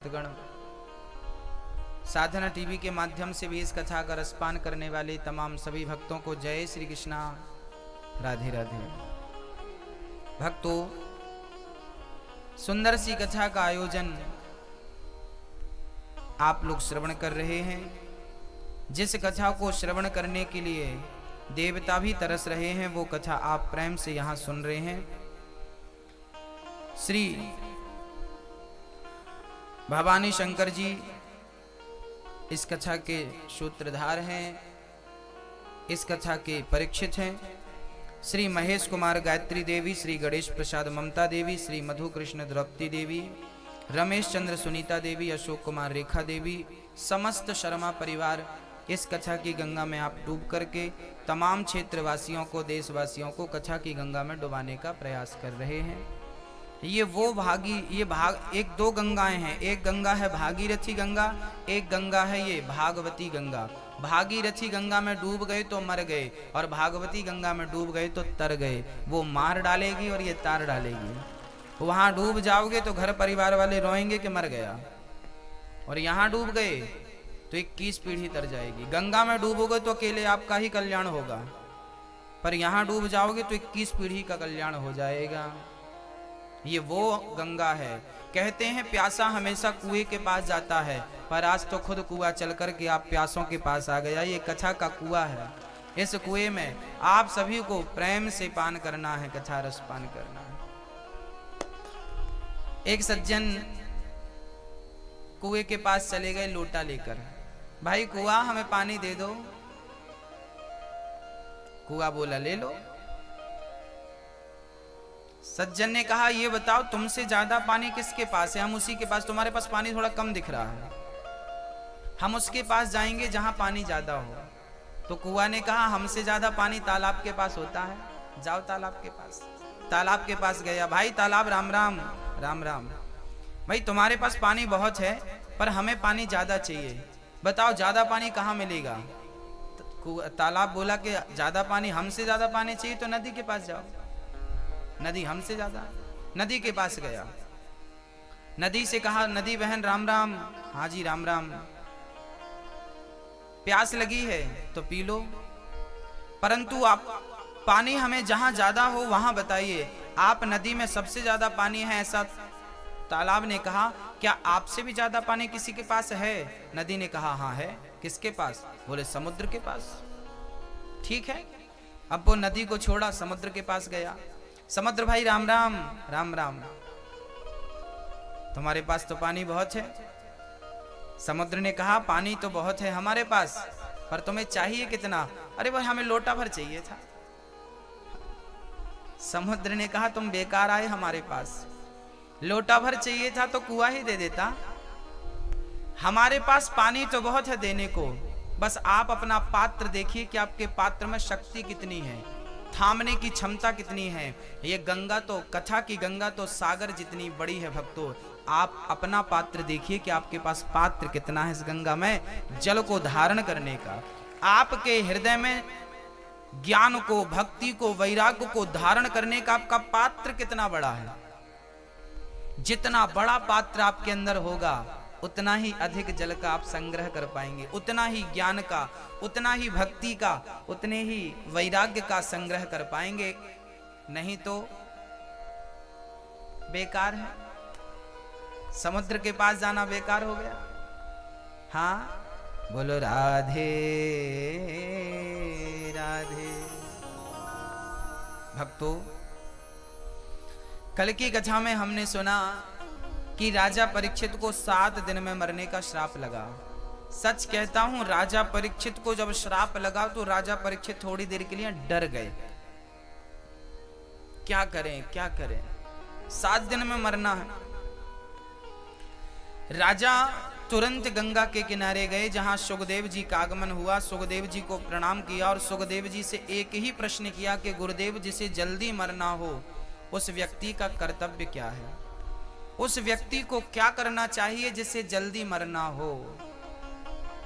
गण साधना टीवी के माध्यम से भी इस कथा का रसपान करने वाले तमाम सभी भक्तों को जय श्री कृष्णा, राधे राधे। भक्तों, सुंदर सी कथा का आयोजन आप लोग श्रवण कर रहे हैं। जिस कथा को श्रवण करने के लिए देवता भी तरस रहे हैं, वो कथा आप प्रेम से यहां सुन रहे हैं। श्री भवानी शंकर जी इस कथा के सूत्रधार हैं, इस कथा के परीक्षित हैं। श्री महेश कुमार गायत्री देवी, श्री गणेश प्रसाद ममता देवी, श्री मधु कृष्ण द्रौपदी देवी, रमेश चंद्र सुनीता देवी, अशोक कुमार रेखा देवी, समस्त शर्मा परिवार इस कथा की गंगा में आप डूब करके तमाम क्षेत्रवासियों को, देशवासियों को कथा की गंगा में डुबाने का प्रयास कर रहे हैं। ये एक दो गंगाएं हैं। एक गंगा है भागीरथी गंगा, एक गंगा है ये भागवती गंगा। भागीरथी गंगा में डूब गए तो मर गए, और भागवती गंगा में डूब गए तो तर गए। वो मार डालेगी और ये तार डालेगी। वहां डूब जाओगे तो घर परिवार वाले रोएंगे कि मर गया, और यहां डूब गए तो 21 पीढ़ी तर जाएगी। गंगा में डूबोगे तो अकेले आपका ही कल्याण होगा, पर यहां डूब जाओगे तो 21 पीढ़ी का कल्याण हो जाएगा। ये वो गंगा है। कहते हैं प्यासा हमेशा कुएं के पास जाता है, पर आज तो खुद कुआं चल कर के आप प्यासों के पास आ गया। ये कथा का कुआं है। इस कुएं में आप सभी को प्रेम से पान करना है, कथा रस पान करना है। एक सज्जन कुएं के पास चले गए लोटा लेकर। भाई कुआं, हमें पानी दे दो। कुआं बोला ले लो। सज्जन ने कहा ये बताओ तुमसे ज्यादा पानी किसके पास है? हम उसी के पास। तुम्हारे पास पानी थोड़ा कम दिख रहा है, हम उसके पास जाएंगे जहां पानी ज्यादा हो। तो कुआं ने कहा हमसे ज्यादा पानी तालाब के पास होता है, जाओ तालाब के पास। तालाब के पास गया। भाई तालाब, राम राम। राम राम। भाई तुम्हारे पास पानी बहुत है, पर हमें पानी ज्यादा चाहिए, बताओ ज्यादा पानी कहाँ मिलेगा? तालाब बोला कि ज्यादा पानी, हमसे ज्यादा पानी चाहिए तो नदी के पास जाओ। नदी हमसे ज्यादा। नदी के पास गया। नदी से कहा नदी बहन राम राम। हाँ जी राम राम। प्यास लगी है तो पी लो, परंतु आप पानी हमें जहां ज्यादा हो वहां बताइए। आप नदी में सबसे ज्यादा पानी है ऐसा? तालाब ने कहा क्या आपसे भी ज्यादा पानी किसी के पास है? नदी ने कहा हाँ है। किसके पास? बोले समुद्र के पास। ठीक है। अब वो नदी को छोड़ा, समुद्र के पास गया। समुद्र भाई राम राम। राम राम। तुम्हारे पास तो पानी बहुत है। समुद्र ने कहा पानी तो बहुत है हमारे पास, पर तुम्हें चाहिए कितना? अरे भाई हमें लोटा भर चाहिए था। समुद्र ने कहा तुम बेकार आए हमारे पास। लोटा भर चाहिए था तो कुआं ही दे देता। हमारे पास पानी तो बहुत है देने को, बस आप अपना पात्र देखिए कि आपके पात्र में शक्ति कितनी है, थामने की क्षमता कितनी है। ये गंगा तो, कथा की गंगा तो सागर जितनी बड़ी है। भक्तों, आप अपना पात्र देखिए कि आपके पास पात्र कितना है इस गंगा में जल को धारण करने का। आपके हृदय में ज्ञान को, भक्ति को, वैराग्य को धारण करने का आपका पात्र कितना बड़ा है। जितना बड़ा पात्र आपके अंदर होगा, उतना ही अधिक जल का आप संग्रह कर पाएंगे, उतना ही ज्ञान का, उतना ही भक्ति का, उतने ही वैराग्य का संग्रह कर पाएंगे। नहीं तो बेकार है। समुद्र के पास जाना बेकार हो गया। हाँ बोलो राधे राधे। भक्तों, कल की कथा में हमने सुना कि राजा परीक्षित को 7 दिन में मरने का श्राप लगा। सच कहता हूं, राजा परीक्षित को जब श्राप लगा तो राजा परीक्षित थोड़ी देर के लिए डर गए। क्या करें क्या करें, 7 दिन में मरना है। राजा तुरंत गंगा के किनारे गए जहां सुखदेव जी का आगमन हुआ। सुखदेव जी को प्रणाम किया और सुखदेव जी से एक ही प्रश्न किया कि गुरुदेव, जिसे जल्दी मरना हो उस व्यक्ति का कर्तव्य क्या है? उस व्यक्ति को क्या करना चाहिए जिससे जल्दी मरना हो?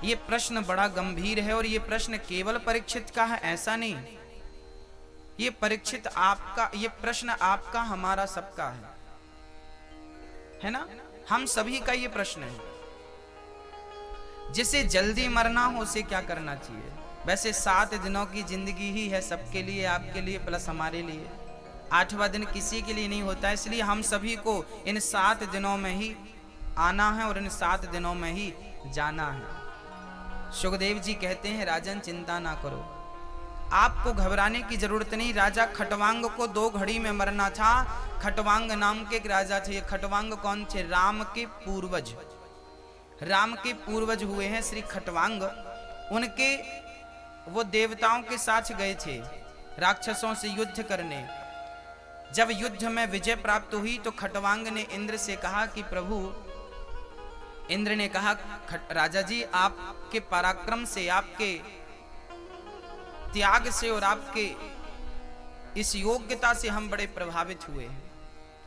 ये प्रश्न बड़ा गंभीर है, और ये प्रश्न केवल परीक्षित का है ऐसा नहीं। ये प्रश्न आपका, हमारा, सबका है ना? हम सभी का ये प्रश्न है। जिसे जल्दी मरना हो उसे क्या करना चाहिए? वैसे 7 दिनों की जिंदगी ही है सबके लिए, आपके लिए प्लस हमारे लिए। 8वां दिन किसी के लिए नहीं होता, इसलिए हम सभी को इन 7 दिनों में ही आना है और इन 7 दिनों में ही जाना है। सुखदेव जी कहते हैं, राजन चिंता ना करो, आपको घबराने की जरूरत नहीं। राजा खटवांग को 2 घड़ी में मरना था। खटवांग नाम के एक राजा थे। खटवांग कौन थे? राम के पूर्वज, राम के पूर्वज हुए हैं श्री खटवांग। उनके वो देवताओं के साथ गए थे राक्षसों से युद्ध करने। जब युद्ध में विजय प्राप्त हुई तो खटवांग ने इंद्र से कहा कि प्रभु, इंद्र ने कहा राजा जी, आपके पराक्रम से, आपके त्याग से और आपके इस योग्यता से हम बड़े प्रभावित हुए हैं।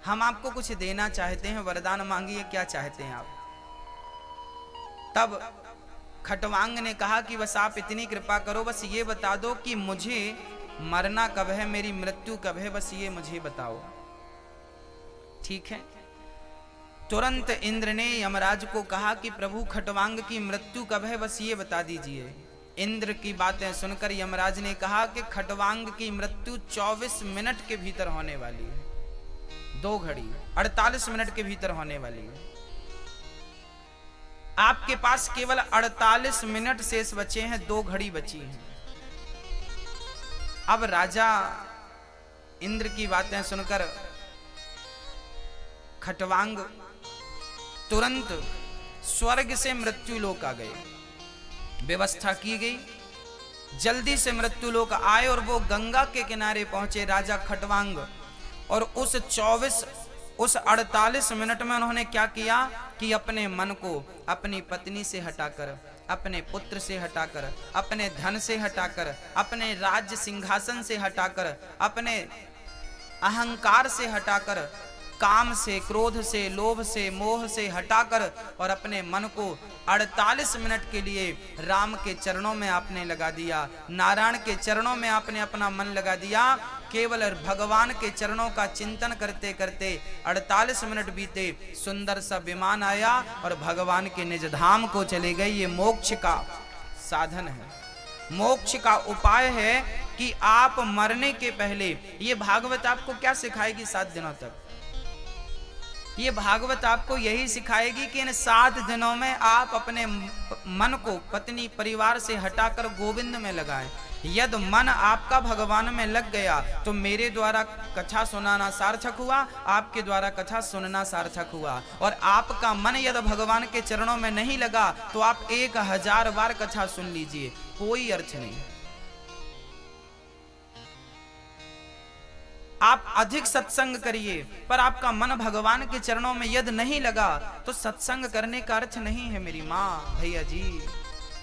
हम आपको कुछ देना चाहते हैं, वरदान मांगिए, क्या चाहते हैं आप? तब खटवांग ने कहा कि बस आप इतनी कृपा करो, बस ये बता दो कि मुझे मरना कब है, मेरी मृत्यु कब है, बस ये मुझे बताओ। ठीक है। तुरंत इंद्र ने यमराज को कहा कि प्रभु, खटवांग की मृत्यु कब है, बस ये बता दीजिए। इंद्र की बातें सुनकर यमराज ने कहा कि खटवांग की मृत्यु 24 मिनट के भीतर होने वाली है। 2 घड़ी 48 मिनट के भीतर होने वाली है। आपके पास केवल 48 मिनट शेष बचे हैं, 2 घड़ी बची हैं। अब राजा इंद्र की बातें सुनकर खटवांग तुरंत स्वर्ग से मृत्यु लोक आ गए। व्यवस्था की गई, जल्दी से मृत्यु लोक आए और वो गंगा के किनारे पहुंचे राजा खटवांग। और उस 48 मिनट में उन्होंने क्या किया कि अपने मन को अपनी पत्नी से हटाकर, अपने पुत्र से हटाकर, अपने धन से हटाकर, अपने राज्य सिंहासन से हटाकर, अपने अहंकार से हटाकर, काम से, क्रोध से, लोभ से, मोह से हटाकर और अपने मन को 48 मिनट के लिए राम के चरणों में आपने लगा दिया, नारायण के चरणों में आपने अपना मन लगा दिया। केवल भगवान के चरणों का चिंतन करते करते 48 मिनट बीते, सुंदर सा विमान आया और भगवान के निज धाम को चले गए। ये मोक्ष का साधन है, मोक्ष का उपाय है कि आप मरने के पहले, ये भागवत आपको क्या सिखाएगी 7 दिनों तक? ये भागवत आपको यही सिखाएगी कि इन 7 दिनों में आप अपने मन को पत्नी परिवार से हटाकर गोविंद में लगाएं। यदि मन आपका भगवान में लग गया तो मेरे द्वारा कथा सुनाना सार्थक हुआ, आपके द्वारा कथा सुनना सार्थक हुआ। और आपका मन यदि भगवान के चरणों में नहीं लगा तो आप 1000 बार कथा सुन लीजिए, कोई अर्थ नहीं। आप अधिक सत्संग करिए, पर आपका मन भगवान के चरणों में यदि नहीं लगा तो सत्संग करने का अर्थ नहीं है मेरी माँ, भैया जी।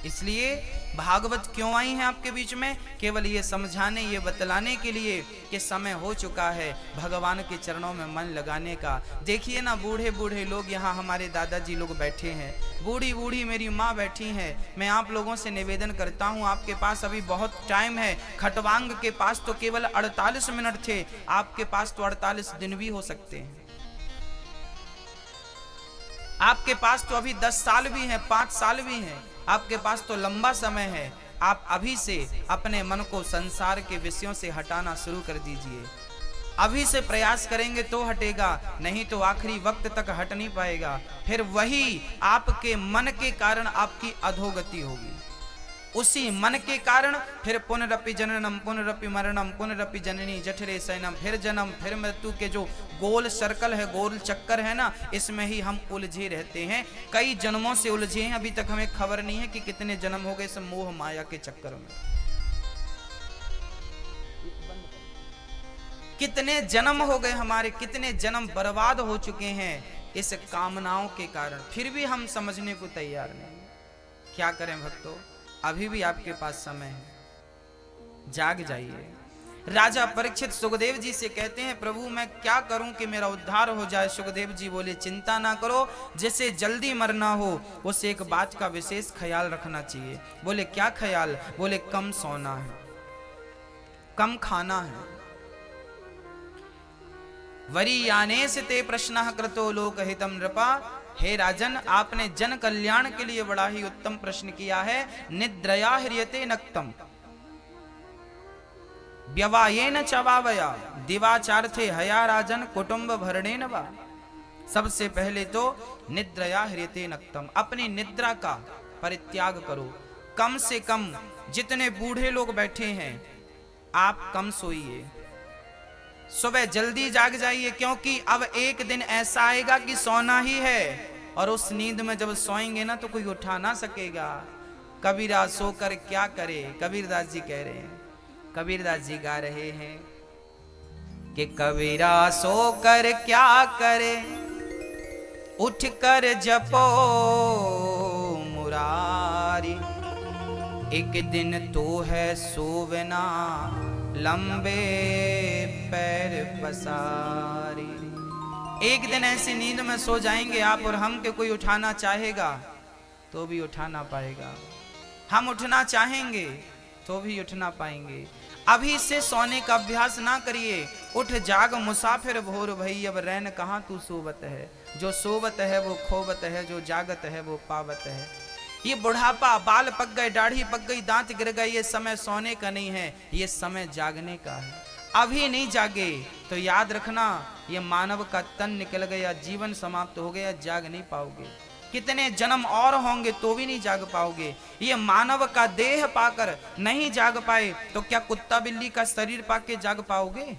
इसलिए भागवत क्यों आई है आपके बीच में? केवल ये समझाने, ये बतलाने के लिए कि समय हो चुका है भगवान के चरणों में मन लगाने का। देखिए ना, बूढ़े बूढ़े लोग यहाँ, हमारे दादाजी लोग बैठे हैं, बूढ़ी बूढ़ी मेरी माँ बैठी हैं। मैं आप लोगों से निवेदन करता हूँ, आपके पास अभी बहुत टाइम है। खटवांग के पास तो केवल 48 मिनट थे, आपके पास तो 48 दिन भी हो सकते हैं। आपके पास तो अभी 10 साल भी हैं, 5 साल भी हैं, आपके पास तो लंबा समय है। आप अभी से अपने मन को संसार के विषयों से हटाना शुरू कर दीजिए। अभी से प्रयास करेंगे तो हटेगा, नहीं तो आखिरी वक्त तक हट नहीं पाएगा। फिर वही आपके मन के कारण आपकी अधोगति होगी। उसी मन के कारण फिर पुनरपि जननम, पुनरपि मरणम, पुनरपि जननी जठरे शयनम, फिर जन्म, फिर मृत्यु के जो गोल सर्कल है, गोल चक्कर है ना, इसमें ही हम उलझे रहते हैं। कई जन्मों से उलझे हैं, अभी तक हमें खबर नहीं है कि कितने जन्म हो गए इस मोह माया के चक्कर में। कितने जन्म हो गए हमारे, कितने जन्म बर्बाद हो चुके हैं इस कामनाओं के कारण, फिर भी हम समझने को तैयार नहीं। क्या करें भक्तों, अभी भी आपके पास समय है, जाग जाइए। राजा परीक्षित सुखदेव जी से कहते हैं, प्रभु मैं क्या करूं कि मेरा उद्धार हो जाए? सुखदेव जी बोले, चिंता ना करो, जिसे जल्दी मरना हो उसे एक बात का विशेष ख्याल रखना चाहिए। बोले क्या ख्याल? बोले कम सोना है, कम खाना है। वरीयाने से ते प्रश्न कृतो लोकहितम नृपा, हे राजन, आपने जन कल्याण के लिए बड़ा ही उत्तम प्रश्न किया है। निद्रया ह्रियते नक्तम व्यवायेन चवावया दिवाचार्थे हया राजन कुटुंब भरणेन वा। सबसे पहले तो निद्रया ह्रियते नक्तम, अपनी निद्रा का परित्याग करो। कम से कम जितने बूढ़े लोग बैठे हैं आप कम सोइए, सुबह जल्दी जाग जाइए, क्योंकि अब एक दिन ऐसा आएगा कि सोना ही है, और उस नींद में जब सोएंगे ना तो कोई उठा ना सकेगा। कबीरा सोकर क्या करे, कबीरदास जी कह रहे हैं, कबीरदास जी गा रहे हैं कि कबीरा सोकर क्या करे, उठ कर जपो मुरारी। एक दिन तो है सोवना लंबे पैर पसारी। एक दिन ऐसी नींद में सो जाएंगे आप और हम के कोई उठाना चाहेगा तो भी उठा ना पाएगा, हम उठना चाहेंगे तो भी उठ ना पाएंगे। अभी से सोने का अभ्यास ना करिए। उठ जाग मुसाफिर भोर भई, अब रैन कहाँ तू सोवत है। जो सोवत है वो खोवत है, जो जागत है वो पावत है। ये बुढ़ापा, बाल पक गए, दाढ़ी पक गई, दांत गिर गए, ये समय सोने का नहीं है, ये समय जागने का है। अभी नहीं जागे तो याद रखना ये मानव का तन निकल गया, जीवन समाप्त हो गया, जाग नहीं पाओगे। कितने जन्म और होंगे तो भी नहीं जाग पाओगे। ये मानव का देह पाकर नहीं जाग पाए तो क्या कुत्ता बिल्ली का शरीर पाके जाग पाओगे?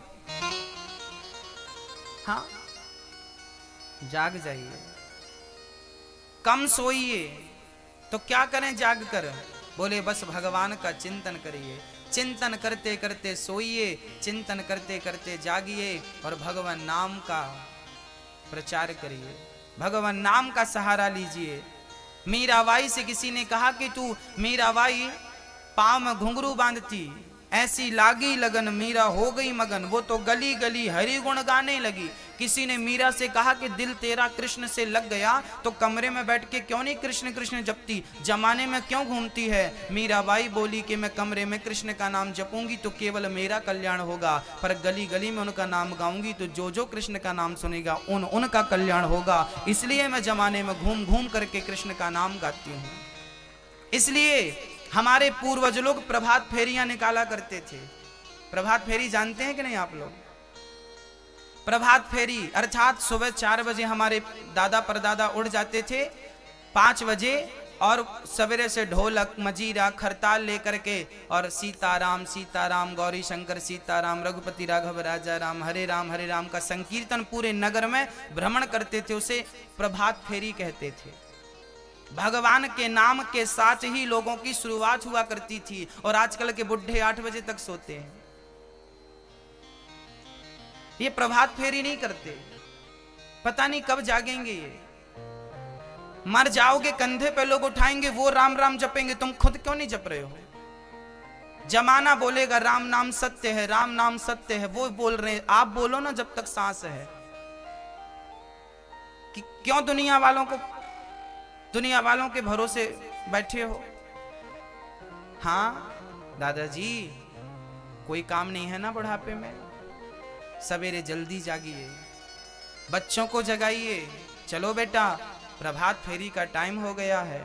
हाँ, जाग जाइए, कम सोइए। तो क्या करें जाग कर? बोले बस भगवान का चिंतन करिए, चिंतन करते करते सोइए, चिंतन करते करते जागिए और भगवान नाम का प्रचार करिए, भगवान नाम का सहारा लीजिए। मीराबाई से किसी ने कहा कि तू मीराबाई पाँव में घुंघरू बांधती, ऐसी लागी लगन मीरा हो गई मगन, वो तो गली गली हरि गुण गाने लगी। किसी ने मीरा से कहा कि दिल तेरा कृष्ण से लग गया तो कमरे में बैठ के क्यों नहीं कृष्ण कृष्ण जपती, जमाने में क्यों घूमती है? मीराबाई बोली कि मैं कमरे में कृष्ण का नाम जपूंगी तो केवल मेरा कल्याण होगा, पर गली गली में उनका नाम गाऊंगी तो जो जो कृष्ण का नाम सुनेगा उनका कल्याण होगा। इसलिए मैं जमाने में घूम घूम करके कृष्ण का नाम गाती हूँ। इसलिए हमारे पूर्वज लोग प्रभात फेरियां निकाला करते थे। प्रभात फेरी जानते हैं कि नहीं आप लोग? प्रभात फेरी अर्थात सुबह 4 बजे हमारे दादा परदादा उड़ जाते थे, 5 बजे, और सवेरे से ढोलक मजीरा खरताल लेकर के और सीताराम सीताराम गौरी शंकर सीताराम रघुपति राघव राजा राम हरे राम का संकीर्तन पूरे नगर में भ्रमण करते थे। उसे प्रभात फेरी कहते थे। भगवान के नाम के साथ ही लोगों की शुरुआत हुआ करती थी, और आजकल के बुढ़े 8 बजे तक सोते हैं। ये प्रभात फेरी नहीं करते, पता नहीं कब जागेंगे। ये मर जाओगे, कंधे पे लोग उठाएंगे, वो राम राम जपेंगे, तुम खुद क्यों नहीं जप रहे हो? जमाना बोलेगा राम नाम सत्य है, राम नाम सत्य है, वो बोल रहे हैं, आप बोलो ना जब तक सांस है। कि क्यों दुनिया वालों के भरोसे बैठे हो? हाँ दादाजी, कोई काम नहीं है ना बुढ़ापे में? सवेरे जल्दी जागिए, बच्चों को जगाइए, चलो बेटा प्रभात फेरी का टाइम हो गया है।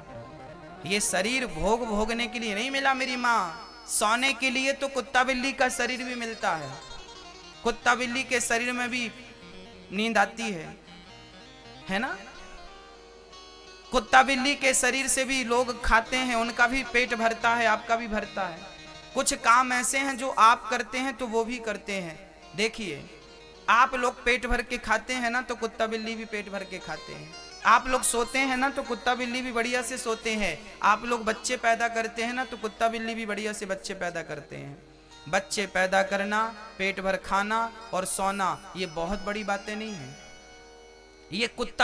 ये शरीर भोगने के लिए नहीं मिला मेरी माँ, सोने के लिए तो कुत्ता बिल्ली का शरीर भी मिलता है। कुत्ता बिल्ली के शरीर में भी नींद आती है ना? कुत्ता बिल्ली के शरीर से भी लोग खाते हैं, उनका भी पेट भरता है, आपका भी भरता है। कुछ काम ऐसे हैं जो आप करते हैं तो वो भी करते हैं। देखिए, आप लोग पेट भर के खाते हैं ना तो कुत्ता बिल्ली भी पेट भर के खाते हैं। आप लोग सोते हैं ना तो कुत्ता बिल्ली भी बढ़िया से सोते हैं। आप लोग बच्चे पैदा करते हैं ना तो कुत्ता बिल्ली भी बढ़िया से बच्चे पैदा करते हैं। बच्चे पैदा करना, पेट भर खाना और सोना, ये बहुत बड़ी बातें नहीं है। ये कुत्ता